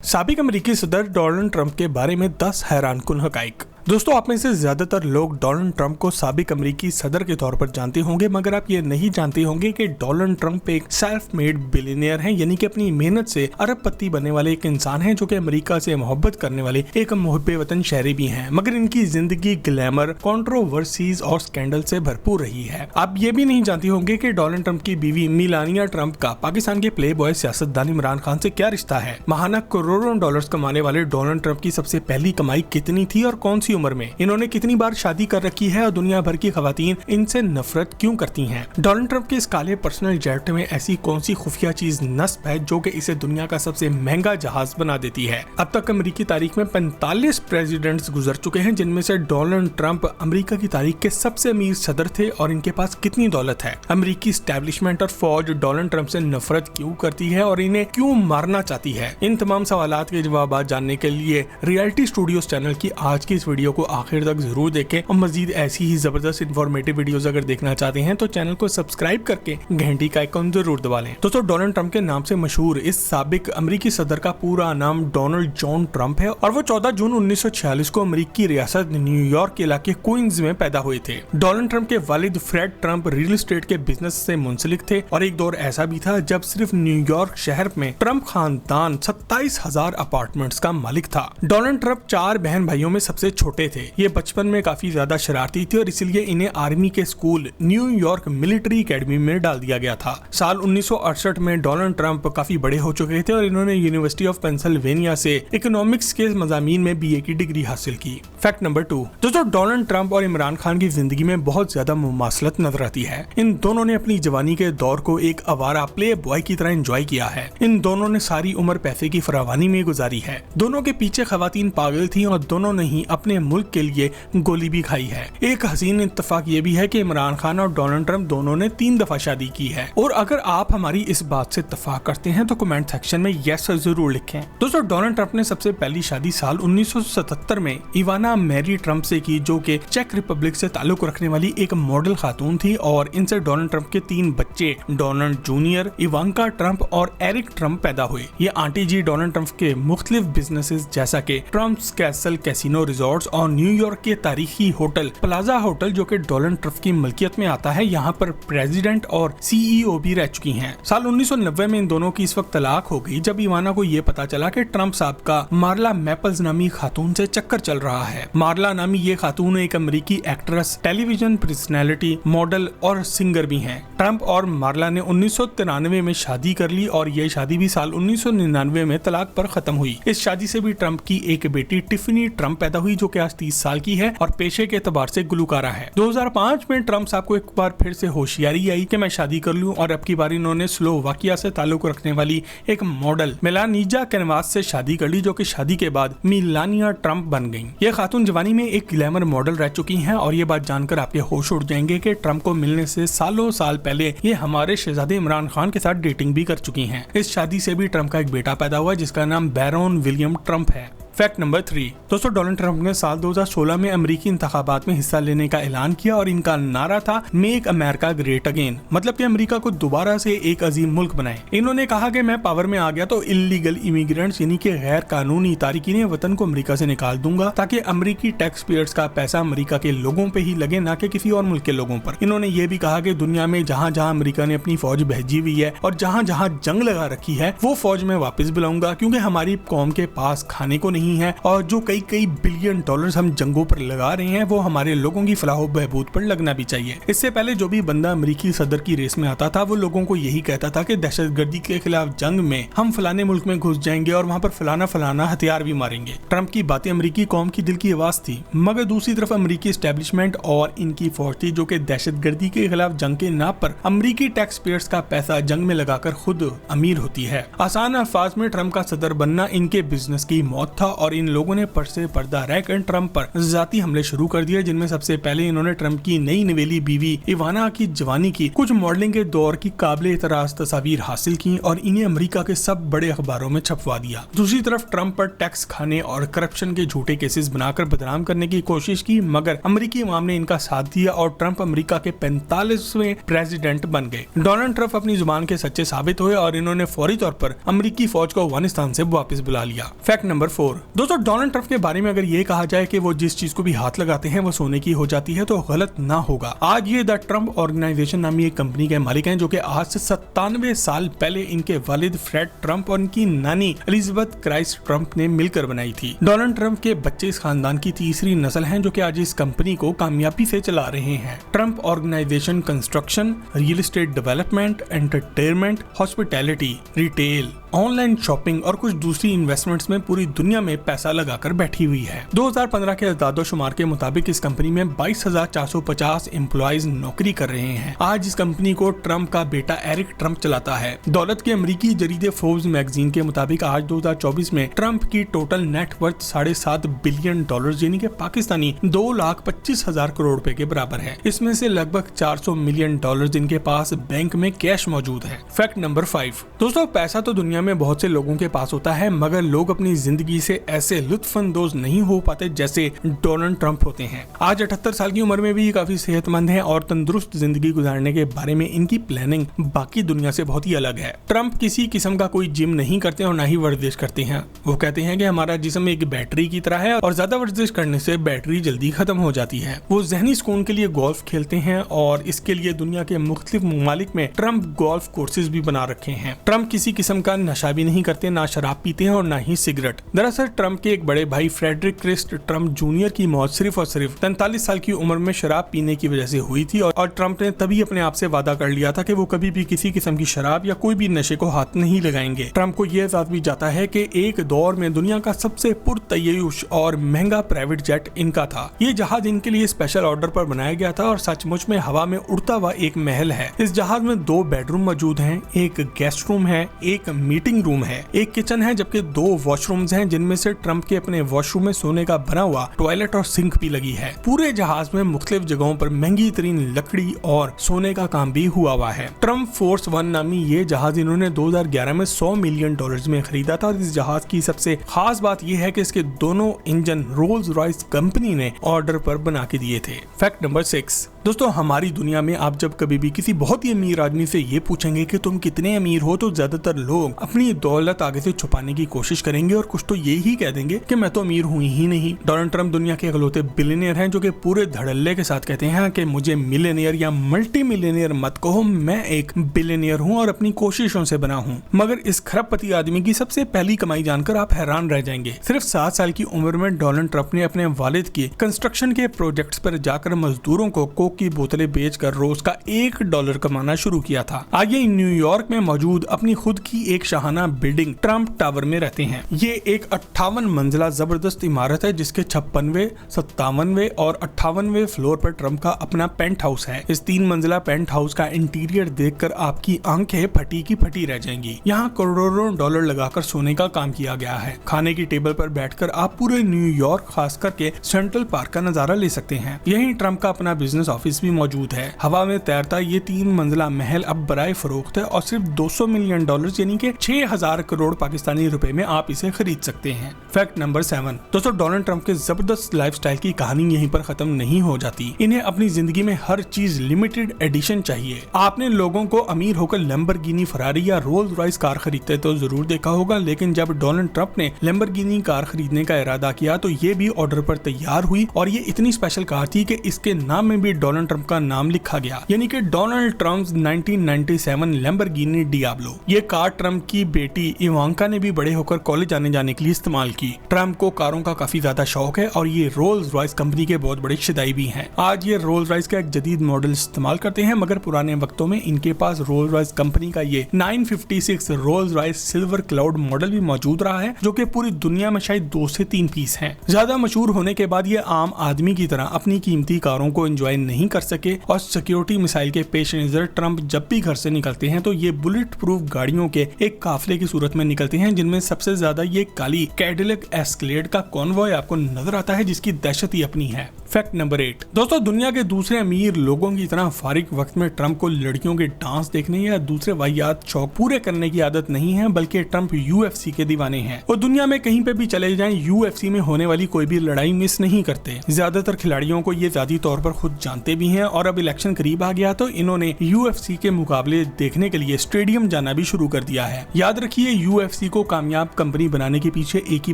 साबिक अमेरिकी सदर डोनाल्ड ट्रंप के बारे में 10 हैरानकुन हकाइक। दोस्तों, आप में से ज्यादातर लोग डोनाल्ड ट्रंप को साबिक अमेरिकी सदर के तौर पर जानते होंगे, मगर आप ये नहीं जानते होंगे कि डोनाल्ड ट्रंप एक सेल्फ मेड बिलियनियर हैं, यानी कि अपनी मेहनत से अरबपति बनने वाले एक इंसान हैं जो कि अमेरिका से मोहब्बत करने वाले एक मुहब्बे वतन शहरी भी हैं। मगर इनकी जिंदगी ग्लैमर, कंट्रोवर्सीज और स्कैंडल से भरपूर रही है। आप ये भी नहीं जानते होंगे कि डोनाल्ड ट्रंप की बीवी मिलानिया ट्रंप का पाकिस्तान के प्ले बॉय सियासतदान इमरान खान से क्या रिश्ता है। महाना करोड़ों डॉलर्स कमाने वाले डोनाल्ड ट्रंप की सबसे पहली कमाई कितनी थी और कौन सी उम्र में। इन्होंने कितनी बार शादी कर रखी है और दुनिया भर की खवातीन इनसे नफरत क्यों करती हैं। डोनाल्ड ट्रंप के इस काले पर्सनल जेट में ऐसी कौन सी खुफिया चीज नस्ब है जो कि इसे दुनिया का सबसे महंगा जहाज बना देती है। अब तक अमेरिकी तारीख में 45 प्रेसिडेंट्स गुजर चुके हैं, जिनमें से डोनाल्ड ट्रंप अमेरिका की तारीख के सबसे अमीर सदर थे और इनके पास कितनी दौलत है। अमेरिकी एस्टैब्लिशमेंट और फौज डोनाल्ड ट्रंप से नफरत क्यों करती है और इन्हें क्यों मारना चाहती है। इन तमाम सवालात के जवाब जानने के लिए रियलिटी स्टूडियोज चैनल की आज की इस वीडियो को आखिर तक जरूर देखें और मजीद ऐसी ही जबरदस्त इन्फॉर्मेटिव वीडियोस अगर देखना चाहते हैं तो चैनल को सब्सक्राइब करके घंटी का आइकन जरूर दबा लें। दोस्तों, डोनाल्ड ट्रंप के नाम से मशहूर इस साबिक अमेरिकी सदर का पूरा नाम डोनाल्ड जॉन ट्रंप है और वो 14 जून 1946 को अमेरिकी रियासत न्यूयॉर्क के इलाके क्वींस में पैदा हुए थे। डोनाल्ड ट्रंप के वालिद फ्रेड ट्रंप रियल एस्टेट के बिजनेस से मुंसलिक थे और एक दौर ऐसा भी था जब सिर्फ न्यूयॉर्क शहर में ट्रंप खानदान 27,000 अपार्टमेंट्स का मालिक था। डोनाल्ड ट्रंप 4 बहन भाइयों में सबसे छोटे थे। ये बचपन में काफी ज्यादा शरारती थे और इसलिए इन्हें आर्मी के स्कूल न्यूयॉर्क मिलिट्री एकेडमी में डाल दिया गया था। साल 1968 में डोनाल्ड ट्रंप काफी बड़े हो चुके थे और इन्होंने यूनिवर्सिटी ऑफ पेंसिल्वेनिया से इकोनॉमिक्स के मजामीन में बीए की डिग्री हासिल की। Fact number 2। दोस्तों, डोनाल्ड ट्रंप और इमरान खान की जिंदगी में बहुत ज्यादा मुमासलत नजर आती है। इन दोनों ने अपनी जवानी के दौर को एक आवारा प्ले बॉय की तरह एंजॉय किया है। इन दोनों ने सारी उम्र पैसे की फरावानी में गुजारी है। दोनों के पीछे खवातीन पागल थी और दोनों ने ही अपने मुल्क के लिए गोली भी खाई है। एक हसीन इत्तेफाक ये भी है कि इमरान खान और डोनाल्ड ट्रंप दोनों ने 3 दफा शादी की है। और अगर आप हमारी इस बात से इत्तेफाक करते हैं तो कमेंट सेक्शन में यस जरूर लिखें। दोस्तों, डोनाल्ड ट्रंप ने सबसे पहली शादी साल 1977 में इवाना मैरी ट्रंप से की, जो कि चेक रिपब्लिक से ताल्लुक रखने वाली एक मॉडल खातून थी और इनसे डोनाल्ड ट्रंप के 3 बच्चे डोनाल्ड जूनियर, इवांका ट्रंप और एरिक ट्रंप पैदा हुए। ये आंटी जी डोनाल्ड ट्रंप के मुख्तलिफ बिजनेसेस जैसा कि ट्रंप्स कैसल कैसीनो रिजॉर्ट्स और न्यूयॉर्क के तारीखी होटल प्लाजा होटल जो कि डोनाल्ड ट्रंप की मलकियत में आता है, यहाँ पर प्रेसिडेंट और सीईओ भी रह चुकी हैं। साल 1990 में इन दोनों की इस वक्त तलाक हो गई जब इवाना को ये पता चला कि ट्रंप साहब का मार्ला मैपल्स नामी खातून से चक्कर चल रहा है। मार्ला नामी ये खातून एक अमेरिकी एक्ट्रेस, टेलीविजन पर्सनैलिटी, मॉडल और सिंगर भी हैं। ट्रंप और मार्ला ने 1993 में शादी कर ली और ये शादी भी साल 1999 में तलाक पर खत्म हुई। इस शादी से भी ट्रंप की एक बेटी टिफनी ट्रंप पैदा हुई जो कि आज 30 साल की है और पेशे के एतबार से गुलकारा है। 2005 में ट्रंप साहब को एक बार फिर से होशियारी आई कि मैं शादी कर लूं और अब की बार इन्होंने स्लोवाकिया से ताल्लुक रखने वाली एक मॉडल मेलानिजा कैनवास से शादी कर ली, जो कि शादी के बाद मिलानिया ट्रंप बन गईं। ये खातून जवानी में एक ग्लैमर मॉडल रह चुकी हैं और ये बात जानकर आपके होश उड़ जाएंगे कि ट्रंप को मिलने से सालों साल पहले ये हमारे शहजादे इमरान खान के साथ डेटिंग भी कर चुकी हैं। इस शादी से भी ट्रंप का एक बेटा पैदा हुआ जिसका नाम बैरोन विलियम ट्रंप है। Fact number 3। दोस्तों, डोनाल्ड ट्रंप ने साल 2016 में अमेरिकी इंतखाबात में हिस्सा लेने का ऐलान किया और इनका नारा था मेक अमेरिका ग्रेट अगेन, मतलब कि अमेरिका को दोबारा से एक अजीम मुल्क बनाए। इन्होंने कहा कि मैं पावर में आ गया तो इलीगल इमिग्रेंट्स यानी कि गैर कानूनी तारिकीन वतन को अमेरिका से निकाल दूंगा ताकि अमेरिकी टैक्स पेयर्स का पैसा अमेरिका के लोगों पे ही लगे, ना कि किसी और मुल्क के लोगों पर। इन्होंने ये भी कहा कि दुनिया में जहाँ जहाँ अमेरिका ने अपनी फौज भेजी हुई है और जहाँ जहाँ जंग लगा रखी है वो फौज में वापस बुलाऊंगा, क्योंकि हमारी कौम के पास खाने को नहीं है और जो कई बिलियन डॉलर्स हम जंगों पर लगा रहे हैं वो हमारे लोगों की फलाह बहबूद पर लगना भी चाहिए। इससे पहले जो भी बंदा अमेरिकी सदर की रेस में आता था वो लोगों को यही कहता था कि दहशतगर्दी के खिलाफ जंग में हम फलाने मुल्क में घुस जाएंगे और वहाँ पर फलाना हथियार भी मारेंगे। ट्रंप की बातें अमेरिकी कौम की दिल की आवाज थी, मगर दूसरी तरफ अमेरिकी एस्टैब्लिशमेंट और इनकी फौज थी जो कि दहशतगर्दी के खिलाफ जंग के नाम पर अमेरिकी टैक्स पेयर्स का पैसा जंग में लगाकर खुद अमीर होती है। आसान अल्फाज में ट्रंप का सदर बनना इनके बिजनेस की मौत था और इन लोगों ने पर से पर्दा रहकर ट्रंप पर जाती हमले शुरू कर दिए, जिनमें सबसे पहले इन्होंने ट्रंप की नई नवेली बीवी इवाना की जवानी की कुछ मॉडलिंग के दौर की काबिल एतराज तस्वीर हासिल की और इन्हें अमेरिका के सब बड़े अखबारों में छपवा दिया। दूसरी तरफ ट्रंप पर टैक्स खाने और करप्शन के झूठे केसेस बनाकर बदनाम करने की कोशिश की, मगर अमेरिकी अवाम ने इनका साथ दिया और ट्रंप अमेरिका के 45वें प्रेसिडेंट बन गए। डोनाल्ड ट्रंप अपनी जुबान के सच्चे साबित हुए और इन्होंने फौरी तौर पर अमेरिकी फौज को अफगानिस्तान से वापस बुला लिया। Fact number 4। दोस्तों, डोनाल्ड ट्रंप के बारे में अगर ये कहा जाए कि वो जिस चीज को भी हाथ लगाते हैं वो सोने की हो जाती है तो गलत ना होगा। आज ये द ट्रंप ऑर्गेनाइजेशन नामी एक कंपनी के मालिक हैं, जो कि आज से 97 साल पहले इनके वालिद फ्रेड ट्रंप और इनकी नानी एलिजाबेथ क्राइस्ट ट्रंप ने मिलकर बनाई थी। डोनाल्ड ट्रंप के बच्चे इस खानदान की तीसरी नस्ल हैं, जो कि आज इस कंपनी को कामयाबी से चला रहे हैं। Trump Organization construction, real estate development, entertainment, hospitality, retail, online shopping और कुछ दूसरी इन्वेस्टमेंट्स में पूरी दुनिया में पैसा लगाकर बैठी हुई है। 2015 के अदाद-ओ-शुमार के मुताबिक इस कंपनी में 22,450 एम्प्लॉइज नौकरी कर रहे हैं। आज इस कंपनी को ट्रंप का बेटा एरिक ट्रंप चलाता है। दौलत के अमेरिकी जरीदे फोर्ब्स मैगजीन के मुताबिक आज 2024 में ट्रंप की टोटल नेट वर्थ $7.5 बिलियन यानी कि पाकिस्तानी 2,25,000 करोड़ रुपए के बराबर है। इसमें से लगभग $400 मिलियन इनके पास बैंक में कैश मौजूद है। Fact number 5। दोस्तों, पैसा तो दुनिया में बहुत से लोगों के पास होता है, मगर लोग अपनी जिंदगी से ऐसे लुत्फानंदोज नहीं हो पाते जैसे डोनाल्ड ट्रंप होते हैं। आज 78 साल की उम्र में भी काफी सेहतमंद हैं और तंदुरुस्त जिंदगी गुजारने के बारे में इनकी प्लानिंग बाकी दुनिया से बहुत ही अलग है। ट्रंप किसी किस्म का कोई जिम नहीं करते और ना ही वर्जिश करते हैं। वो कहते हैं कि हमारा जिस्म एक बैटरी की तरह है और ज्यादा वर्जिश करने से बैटरी जल्दी खत्म हो जाती है। वो जहनी सुकून के लिए गोल्फ खेलते हैं और इसके लिए दुनिया के मुख्तलिफ ममालिक में ट्रंप गोल्फ कोर्सेज भी बना रखे हैं। ट्रंप किसी किस्म का नशा भी नहीं करते, ना शराब पीते हैं और ना ही सिगरेट। दरअसल ट्रंप के एक बड़े भाई फ्रेडरिक क्रिस्ट ट्रंप जूनियर की मौत सिर्फ और सिर्फ 43 साल की उम्र में शराब पीने की वजह से हुई थी और ट्रंप ने तभी अपने आप से वादा कर लिया था कि वो कभी भी किसी किस्म की शराब या कोई भी नशे को हाथ नहीं लगाएंगे। ट्रंप को यह एहसास भी जाता है कि एक दौर में दुनिया का सबसे पुरतय्युश और महंगा प्राइवेट जेट इनका था। ये जहाज इनके लिए स्पेशल ऑर्डर पर बनाया गया था और सचमुच में हवा में उड़ता हुआ एक महल है। इस जहाज में 2 बेडरूम मौजूद हैं, एक गेस्ट रूम है, एक मीटिंग रूम है, एक किचन है, जबकि 2 वॉशरूम्स हैं, जिनमें से ट्रंप के अपने वॉशरूम में सोने का बना हुआ टॉयलेट और सिंक भी लगी है। पूरे जहाज में मुख्तलिफ जगहों पर महंगी तरीन लकड़ी और सोने का काम भी हुआ है। ट्रंप फोर्स 1 नामी ये जहाज इन्होंने 2011 में $100 मिलियन में खरीदा था और इस जहाज की सबसे खास बात यह है कि इसके दोनों इंजन रोल्स रॉयस कंपनी ने ऑर्डर पर बना के दिए थे। Fact number 6। दोस्तों, हमारी दुनिया में आप जब कभी भी किसी बहुत ही अमीर आदमी से ये पूछेंगे कि तुम कितने अमीर हो, तो ज्यादातर लोग अपनी दौलत आगे से छुपाने की कोशिश करेंगे और कुछ तो ये ही कह देंगे कि मैं तो अमीर हुई ही नहीं। डोनाल्ड ट्रंप दुनिया के इकलौते बिलियनियर हैं जो कि पूरे धड़ल्ले के साथ कहते हैं कि मुझे मिलियनियर या मल्टी मिलियनियर मत कहो, मैं एक बिलियनियर हूँ और अपनी कोशिशों से बना हूँ। मगर इस खरबपति आदमी की सबसे पहली कमाई जानकर आप हैरान रह जाएंगे। सिर्फ 7 साल की उम्र में डोनाल्ड ट्रंप ने अपने वालिद की कंस्ट्रक्शन के प्रोजेक्ट्स पर जाकर मजदूरों को कोक की बोतलें बेचकर रोज का $1 कमाना शुरू किया था। आज ये न्यूयॉर्क में मौजूद अपनी खुद की एक शाहाना बिल्डिंग ट्रंप टावर में रहते हैं। ये एक 58 मंजिला जबरदस्त इमारत है जिसके 56वें, 57वें और 58वें फ्लोर पर ट्रंप का अपना पेंट हाउस है। इस 3 मंजिला पेंट हाउस का इंटीरियर देखकर आपकी आंखें फटी की फटी रह जाएंगी। यहाँ करोड़ों डॉलर लगाकर सोने का काम किया गया है। खाने की टेबल पर बैठकर आप पूरे न्यूयॉर्क खास करके सेंट्रल पार्क का नजारा ले सकते हैं। यहीं ट्रंप का अपना बिजनेस ऑफिस भी मौजूद है। हवा में तैरता ये 3 मंजिला महल अब बराए फरोख्त है और सिर्फ $200 मिलियन यानी कि 6,000 करोड़ पाकिस्तानी रुपए में आप इसे खरीद सकते हैं। Fact number 7। दोस्तों, डोनाल्ड ट्रंप के जबरदस्त लाइफस्टाइल की कहानी यहीं पर खत्म नहीं हो जाती। इन्हें अपनी जिंदगी में हर चीज लिमिटेड एडिशन चाहिए। आपने लोगों को अमीर होकर लैम्बोर्गिनी, फरारी या रोल्स रॉयस कार खरीदते तो जरूर देखा होगा, लेकिन जब डोनाल्ड ट्रंप ने लैम्बोर्गिनी कार खरीदने का इरादा किया तो ये भी ऑर्डर पर तैयार हुई और ये इतनी स्पेशल कार थी कि इसके नाम में भी डोनाल्ड ट्रंप का नाम लिखा गया, यानी कि डोनाल्ड ट्रंप्स 1997 लैम्बोर्गिनी डियाब्लो। ये कार ट्रंप की बेटी इवांका ने भी बड़े होकर कॉलेज आने जाने के लिए इस्तेमाल की। ट्रंप को कारों का काफी ज्यादा शौक है और ये रोल्स रॉयस कंपनी के बहुत बड़े शिदाई भी हैं। आज ये रोल्स रॉयस का एक जदीद मॉडल इस्तेमाल करते हैं, मगर पुराने वक्तों में इनके पास रोल्स रॉयस कंपनी का ये 956 Rolls Royce silver cloud model भी मौजूद रहा है, जो कि पूरी दुनिया में शायद 2 से 3 पीस हैं। ज्यादा मशहूर होने के बाद ये आम आदमी की तरह अपनी कीमती कारों को एंजॉय नहीं नहीं कर सके और सिक्योरिटी मिसाइल के पेश नजर ट्रंप जब भी घर से निकलते हैं तो ये बुलेट प्रूफ गाड़ियों के एक काफिले की सूरत में निकलते हैं, जिनमें सबसे ज्यादा ये काली कैडिलैक एस्केलेड का कॉन्वॉय आपको नजर आता है, जिसकी दहशत ही अपनी है। फैक्ट नंबर 8 दोस्तों, दुनिया के दूसरे अमीर लोगों की तरह फारिग वक्त में ट्रंप को लड़कियों के डांस देखने या दूसरे वाहियात शौक पूरे करने की आदत नहीं है, बल्कि ट्रंप यूएफसी के दीवाने हैं। वो दुनिया में कहीं पे भी चले जाएं, यूएफसी में होने वाली कोई भी लड़ाई मिस नहीं करते। ज्यादातर खिलाड़ियों को ये जाती तौर पर खुद जानते भी हैं और अब इलेक्शन करीब आ गया तो इन्होंने यूएफसी के मुकाबले देखने के लिए स्टेडियम जाना भी शुरू कर दिया है। याद रखिए, यूएफसी को कामयाब कंपनी बनाने के पीछे एक ही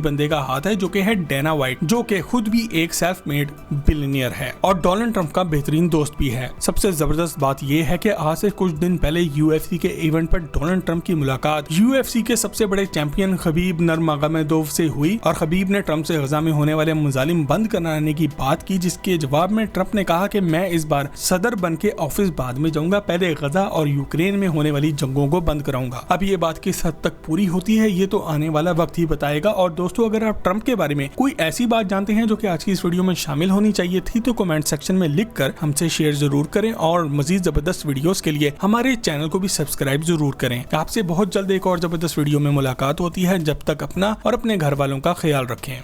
बंदे का हाथ है, जो कि है डेना व्हाइट, जो कि खुद भी एक सेल्फ मेड बिलियनियर है और डोनाल्ड ट्रंप का बेहतरीन दोस्त भी है। सबसे जबरदस्त बात यह है कि आज से कुछ दिन पहले यूएफसी के इवेंट पर डोनाल्ड ट्रंप की मुलाकात यूएफसी के सबसे बड़े चैंपियन खबीब नरमगोमेदोव से हुई और खबीब ने ट्रंप से गजा में होने वाले मुजालिम बंद कराने की बात की, जिसके जवाब में ट्रंप ने कहा कि मैं इस बार सदर बन के ऑफिस बाद में जाऊंगा, पहले गजा और यूक्रेन में होने वाली जंगों को बंद कराऊंगा। अब ये बात किस हद तक पूरी होती है ये तो आने वाला वक्त ही बताएगा। और दोस्तों, अगर आप ट्रंप के बारे में कोई ऐसी बात जानते हैं जो कि आज की इस वीडियो में शामिल होनी चाहिए थी तो कमेंट सेक्शन में लिखकर हमसे शेयर जरूर करें और मजीद जबरदस्त वीडियोस के लिए हमारे चैनल को भी सब्सक्राइब जरूर करें। आपसे बहुत जल्द एक और जबरदस्त वीडियो में मुलाकात होती है। जब तक अपना और अपने घर वालों का ख्याल रखें।